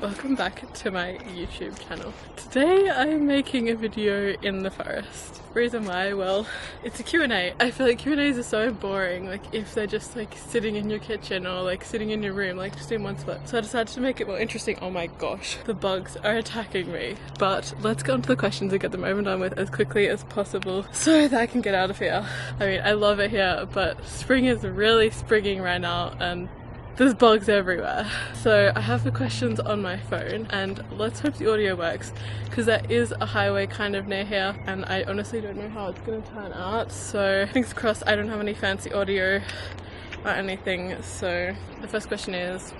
Welcome back to my YouTube channel. Today I'm making a video in the forest. Reason why? Well, it's a Q&A. I feel like Q&As are so boring, like if they're just like sitting in your kitchen or like sitting in your room, like just in one spot. So I decided to make it more interesting. Oh my gosh, the bugs are attacking me. But let's get on to the questions and get them over and done with as quickly as possible so that I can get out of here. I mean, I love it here, but spring is really springing right now and there's bugs everywhere. So I have the questions on my phone and let's hope the audio works because there is a highway kind of near here and I honestly don't know how it's going to turn out. So fingers crossed I don't have any fancy audio or anything. So the first question is,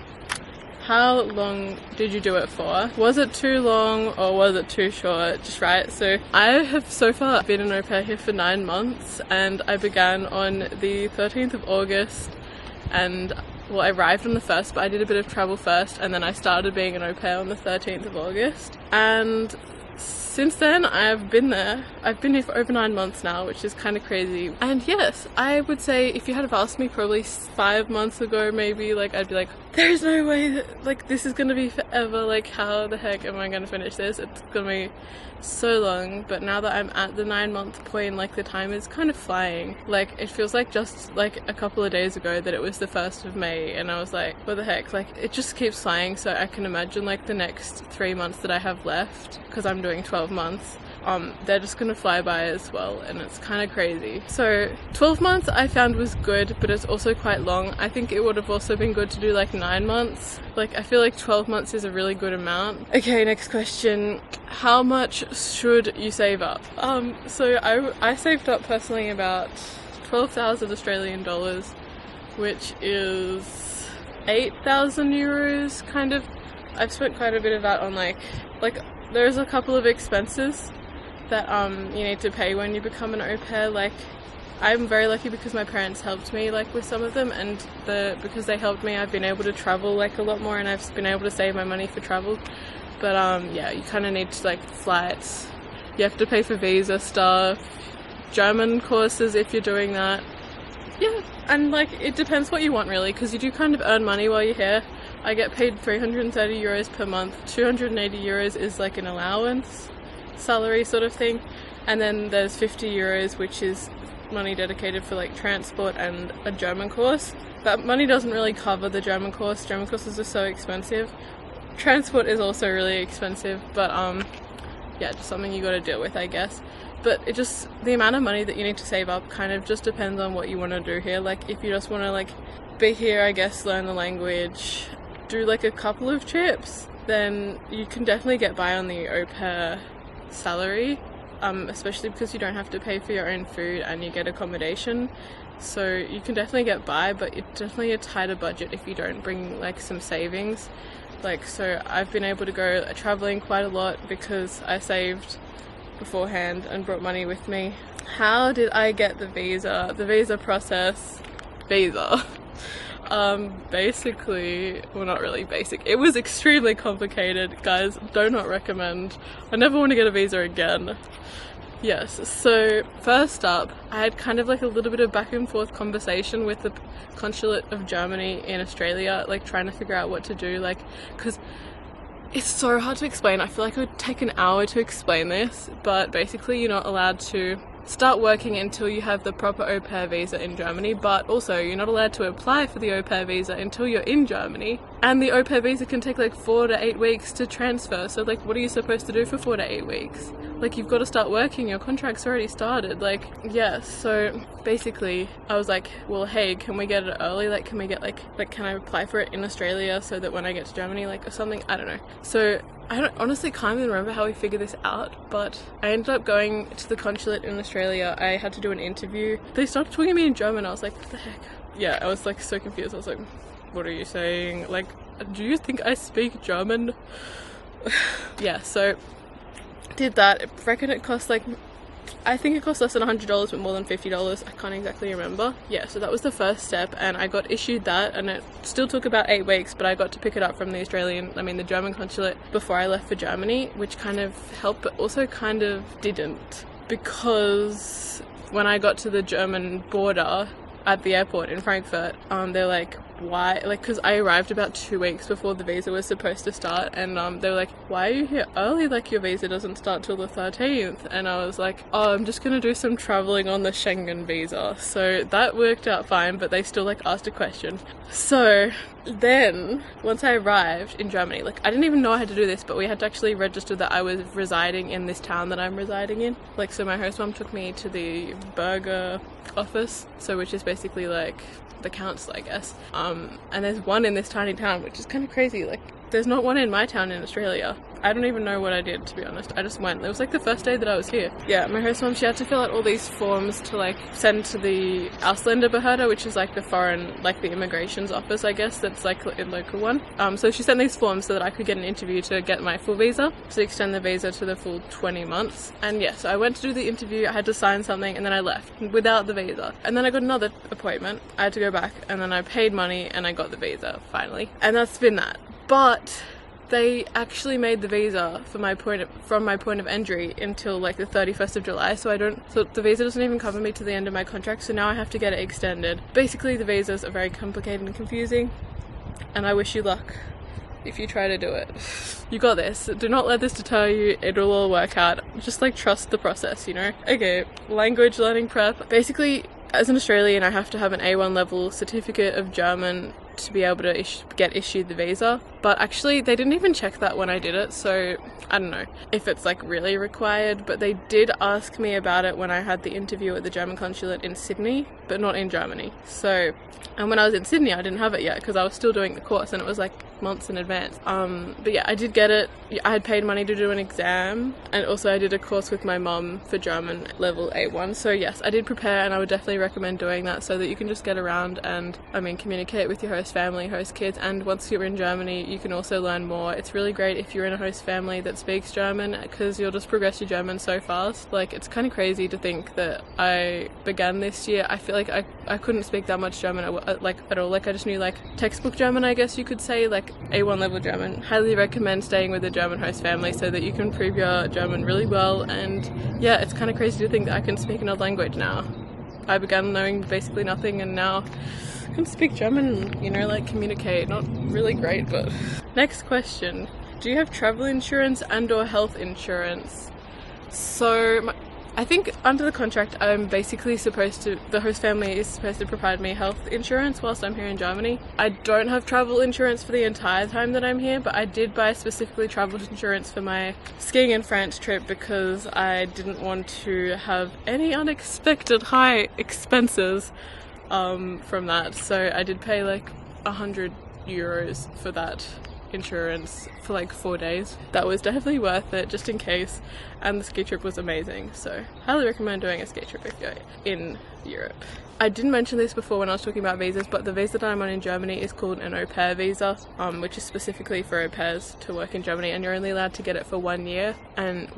how long did you do it for? Was it too long or was it too short? Just right. So I have so far been an au pair here for 9 months and I began on the 13th of August and well, I arrived on the 1st, but I did a bit of travel first and then I started being an au pair on the 13th of August. And since then I've been there. I've been here for over 9 months now, which is kind of crazy. And yes, I would say if you had have asked me probably 5 months ago maybe, like I'd be like, there's no way that, like, this is gonna be forever, like how the heck am I gonna finish this? It's gonna be so long. But now that I'm at the 9-month point, like the time is kind of flying. Like it feels like just like a couple of days ago that it was the 1st of May and I was like, what the heck, like it just keeps flying. So I can imagine like the next 3 months that I have left, because I'm doing 12 months, they're just gonna fly by as well, and it's kind of crazy. So 12 months I found was good, but it's also quite long. I think it would have also been good to do like 9 months. Like I feel like 12 months is a really good amount. Okay, next question. How much should you save up? So I saved up personally about 12,000 Australian dollars, which is 8,000 euros kind of. I've spent quite a bit of that on like there's a couple of expenses that you need to pay when you become an au pair. Like I'm very lucky because my parents helped me like with some of them, and because they helped me I've been able to travel like a lot more and I've been able to save my money for travel. But yeah, you kind of need to like flights, you have to pay for visa stuff, German courses if you're doing that. Yeah, and like it depends what you want really, because you do kind of earn money while you're here. I get paid 330 euros per month. 280 euros is like an allowance salary sort of thing, and then there's 50 euros which is money dedicated for like transport and a German course. That money doesn't really cover the German course. German courses are so expensive. Transport is also really expensive, but yeah, just something you got to deal with, I guess. But it just, the amount of money that you need to save up kind of just depends on what you want to do here. Like if you just want to like be here, I guess, learn the language, do like a couple of trips, then you can definitely get by on the au pair salary, especially because you don't have to pay for your own food and you get accommodation. So you can definitely get by, but it's definitely a tighter budget if you don't bring like some savings. Like, so I've been able to go traveling quite a lot because I saved beforehand and brought money with me. How did I get the visa? The visa process, basically, well, not really basic, it was extremely complicated, guys. Do not recommend. I never want to get a visa again. Yes, so first up, I had kind of like a little bit of back and forth conversation with the consulate of Germany in Australia, like trying to figure out what to do, like, because it's so hard to explain. I feel like it would take an hour to explain this, but basically you're not allowed to start working until you have the proper au pair visa in Germany, but also you're not allowed to apply for the au pair visa until you're in Germany, and the au pair visa can take like 4 to 8 weeks to transfer. So like what are you supposed to do for 4 to 8 weeks? Like you've got to start working, your contract's already started. Like yeah, so basically I was like, well hey, can we get it early? Like can we get like can I apply for it in Australia so that when I get to Germany, like or something, I don't know. So I honestly can't even remember how we figured this out, but I ended up going to the consulate in Australia. I had to do an interview. They started talking to me in German. I was like, what the heck? Yeah, I was like so confused. I was like, what are you saying? Like, do you think I speak German? Yeah, so did that. I reckon it cost like, I think it cost less than $100 but more than $50. I can't exactly remember. Yeah, so that was the first step and I got issued that, and it still took about 8 weeks, but I got to pick it up from the German consulate before I left for Germany, which kind of helped but also kind of didn't, because when I got to the German border at the airport in Frankfurt, they're like, why, like, because I arrived about 2 weeks before the visa was supposed to start, and they were like, why are you here early, like your visa doesn't start till the 13th. And I was like, oh, I'm just gonna do some traveling on the Schengen visa. So that worked out fine, but they still like asked a question. So then once I arrived in Germany, like I didn't even know I had to do this, but we had to actually register that I was residing in this town that I'm residing in. Like, so my host mom took me to the burger office, so which is basically like the council, I guess. And there's one in this tiny town, which is kind of crazy. Like, there's not one in my town in Australia. I don't even know what I did, to be honest. I just went. It was like the first day that I was here. Yeah, my host mom, she had to fill out all these forms to like send to the Ausländerbehörde, which is like the foreign, like the immigrations office, I guess, that's like a local one. So she sent these forms so that I could get an interview to get my full visa, to extend the visa to the full 20 months. And yeah, so I went to do the interview, I had to sign something, and then I left without the visa. And then I got another appointment. I had to go back, and then I paid money and I got the visa finally. And that's been that. But they actually made the visa from my point of entry until like the 31st of July, so the visa doesn't even cover me to the end of my contract, so now I have to get it extended. Basically, the visas are very complicated and confusing, and I wish you luck if you try to do it. You got this. Do not let this deter you. It'll all work out. Just like trust the process, you know? Okay, language learning prep. Basically, as an Australian, I have to have an A1 level certificate of German to be able to get issued the visa, but actually they didn't even check that when I did it, so I don't know if it's like really required, but they did ask me about it when I had the interview at the German consulate in Sydney, but not in Germany. So, and when I was in Sydney I didn't have it yet because I was still doing the course and it was like months in advance. But yeah, I did get it. I had paid money to do an exam, and also I did a course with my mum for German level A1, so yes, I did prepare, and I would definitely recommend doing that so that you can just get around and, I mean, communicate with your host family, host kids, and once you're in Germany you can also learn more. It's really great if you're in a host family that speaks German because you'll just progress your German so fast. Like, it's kind of crazy to think that I began this year, I feel like I couldn't speak that much German like at all. Like, I just knew like textbook German, I guess you could say, like A1 level German. Highly recommend staying with a German host family so that you can prove your German really well. And yeah, it's kind of crazy to think that I can speak another language now. I began knowing basically nothing, and now I can speak German, you know, like communicate. Not really great, but... Next question. Do you have travel insurance and or health insurance? So I think under the contract I'm basically the host family is supposed to provide me health insurance whilst I'm here in Germany. I don't have travel insurance for the entire time that I'm here, but I did buy specifically travel insurance for my skiing in France trip because I didn't want to have any unexpected high expenses from that. So I did pay like 100 euros for that insurance for like 4 days. That was definitely worth it, just in case, and the ski trip was amazing, so highly recommend doing a ski trip if you're in Europe. I didn't mention this before when I was talking about visas, but the visa that I'm on in Germany is called an au pair visa, which is specifically for au pairs to work in Germany, and you're only allowed to get it for 1 year. And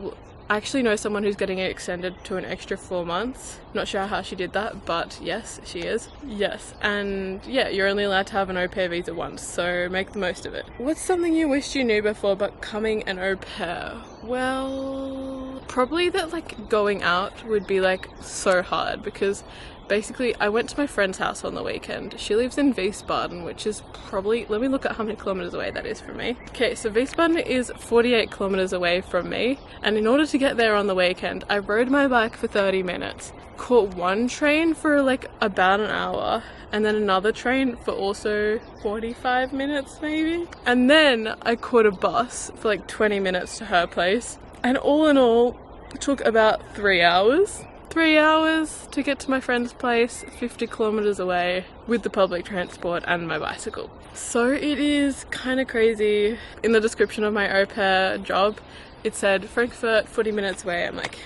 I actually know someone who's getting it extended to an extra 4 months. Not sure how she did that, but yes, she is. Yes, and yeah, you're only allowed to have an au pair visa once, so make the most of it. What's something you wished you knew before becoming an au pair? Well, probably that like going out would be like so hard, because basically I went to my friend's house on the weekend. She lives in Wiesbaden, which is probably, let me look at how many kilometers away that is from me. Okay, so Wiesbaden is 48 kilometers away from me, and in order to get there on the weekend I rode my bike for 30 minutes, caught one train for like about an hour, and then another train for also 45 minutes maybe, and then I caught a bus for like 20 minutes to her place, and all in all it took about 3 hours. 3 hours to get to my friend's place, 50 kilometers away, with the public transport and my bicycle. So it is kind of crazy. In the description of my au pair job it said Frankfurt, 40 minutes away. I'm like,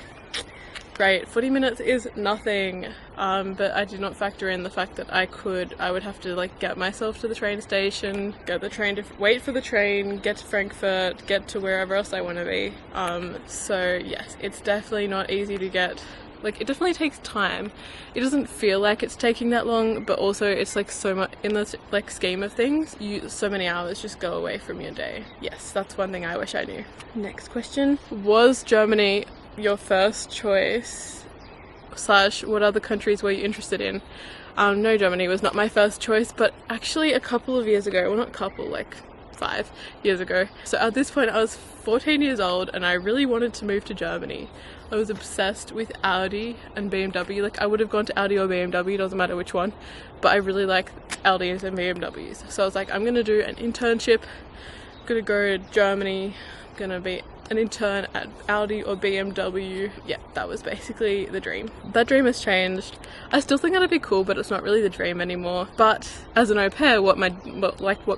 great, 40 minutes is nothing, but I did not factor in the fact that I would have to like get myself to the train station, get the train, wait for the train, get to Frankfurt, get to wherever else I want to be. So yes, it's definitely not easy to get. Like, it definitely takes time. It doesn't feel like it's taking that long, but also it's like so much in the like scheme of things, so many hours just go away from your day. Yes, that's one thing I wish I knew. Next question. Was Germany your first choice / what other countries were you interested in? No, Germany was not my first choice, but actually a couple of years ago, well not couple, like 5 years ago. So at this point I was 14 years old and I really wanted to move to Germany. I was obsessed with Audi and BMW. Like I would have gone to Audi or BMW, doesn't matter which one, but I really like Audis and BMWs. So I was like, I'm gonna do an internship, I'm gonna go to Germany, I'm gonna be an intern at Audi or BMW. Yeah, that was basically the dream. That dream has changed. I still think that'd be cool, but it's not really the dream anymore. But as an au pair, what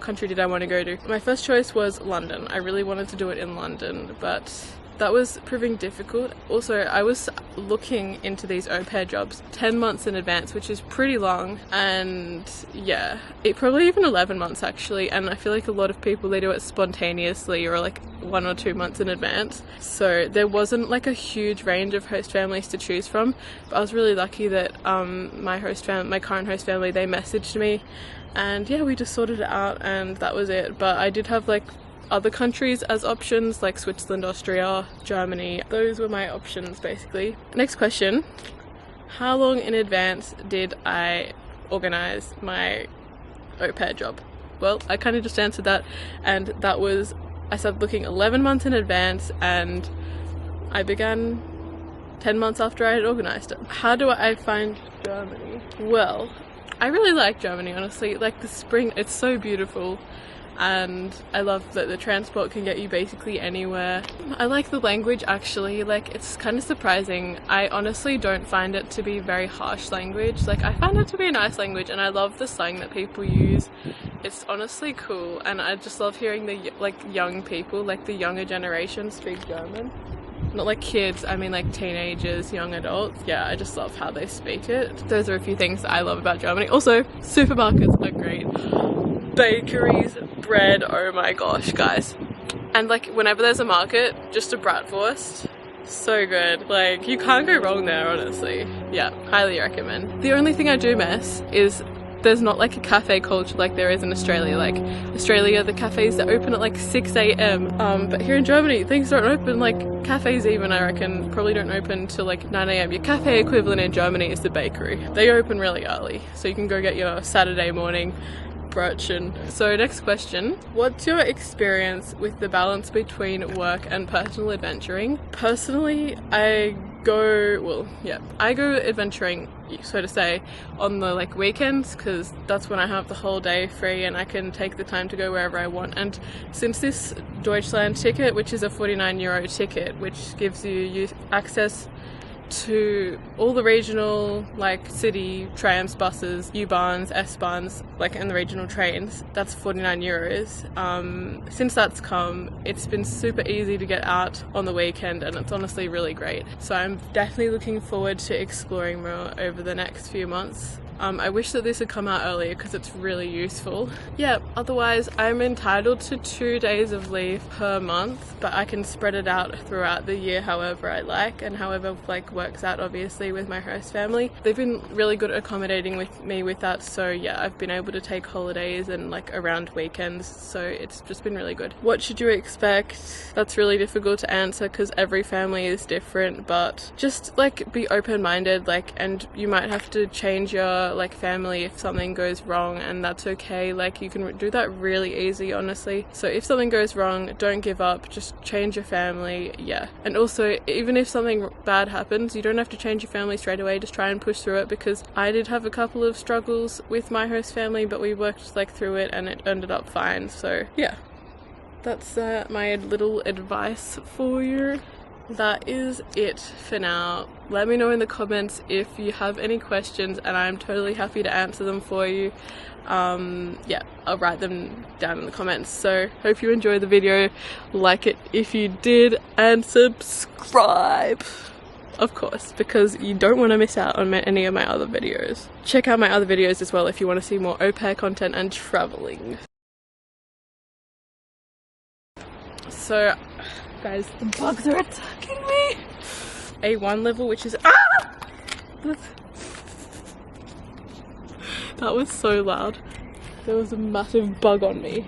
country did I want to go to? My first choice was London. I really wanted to do it in London, but that was proving difficult. Also, I was looking into these au pair jobs 10 months in advance, which is pretty long, and yeah, probably even 11 months actually, and I feel like a lot of people, they do it spontaneously or like 1 or 2 months in advance. So there wasn't like a huge range of host families to choose from, but I was really lucky that my current host family, they messaged me, and yeah, we just sorted it out and that was it. But I did have like other countries as options, like Switzerland, Austria, Germany. Those were my options basically. Next question, how long in advance did I organize my au pair job? Well, I kind of just answered that, and that was, I started looking 11 months in advance and I began 10 months after I had organized it. How do I find Germany? Well, I really like Germany, honestly. Like the spring, it's so beautiful. And I love that the transport can get you basically anywhere. I like the language actually, like it's kind of surprising. I honestly don't find it to be very harsh language. Like I find it to be a nice language, and I love the slang that people use. It's honestly cool, and I just love hearing the young people, like the younger generation, speak German. Not like kids, I mean like teenagers, young adults. Yeah, I just love how they speak it. Those are a few things that I love about Germany. Also, supermarkets are great. Bakeries, bread, oh my gosh guys. And like whenever there's a market, just a bratwurst, so good. Like you can't go wrong there, honestly. Yeah, highly recommend. The only thing I do miss is there's not like a cafe culture like there is in Australia. Like Australia, the cafes that open at like 6 a.m. But here in Germany, things don't open, like cafes even, I reckon, probably don't open till like 9 a.m. Your cafe equivalent in Germany is the bakery. They open really early, so you can go get your Saturday morning brunch. So next question, what's your experience with the balance between work and personal adventuring? Personally, I go adventuring, so to say, on the like weekends, because that's when I have the whole day free and I can take the time to go wherever I want. And since this Deutschland ticket, which is a 49 euro ticket, which gives you access to all the regional like city trams, buses, U-Bahns, S-Bahns, like, and the regional trains, that's 49 euros. Since that's come, it's been super easy to get out on the weekend, and it's honestly really great. So I'm definitely looking forward to exploring more over the next few months. I wish that this had come out earlier because it's really useful. Yeah, otherwise I'm entitled to 2 days of leave per month, but I can spread it out throughout the year however I like, and however like works out obviously with my host family. They've been really good at accommodating with me with that, so yeah, I've been able to take holidays and like around weekends, so it's just been really good. What should you expect? That's really difficult to answer because every family is different, but just like be open-minded, like, and you might have to change your like family if something goes wrong, and that's okay. Like you can do that really easy, honestly. So if something goes wrong, don't give up, just change your family. Yeah, and also even if something bad happens, you don't have to change your family straight away, just try and push through it, because I did have a couple of struggles with my host family, but we worked like through it and it ended up fine. So yeah, that's my little advice for you. That is it for now. Let me know in the comments if you have any questions, and I'm totally happy to answer them for you. Yeah, I'll write them down in the comments. So hope you enjoyed the video, like it if you did, and subscribe, of course, because you don't want to miss out on any of my other videos. Check out my other videos as well if you want to see more au pair content and traveling. So guys, the bugs are attacking me. A1 level, which is that was so loud. There was a massive bug on me.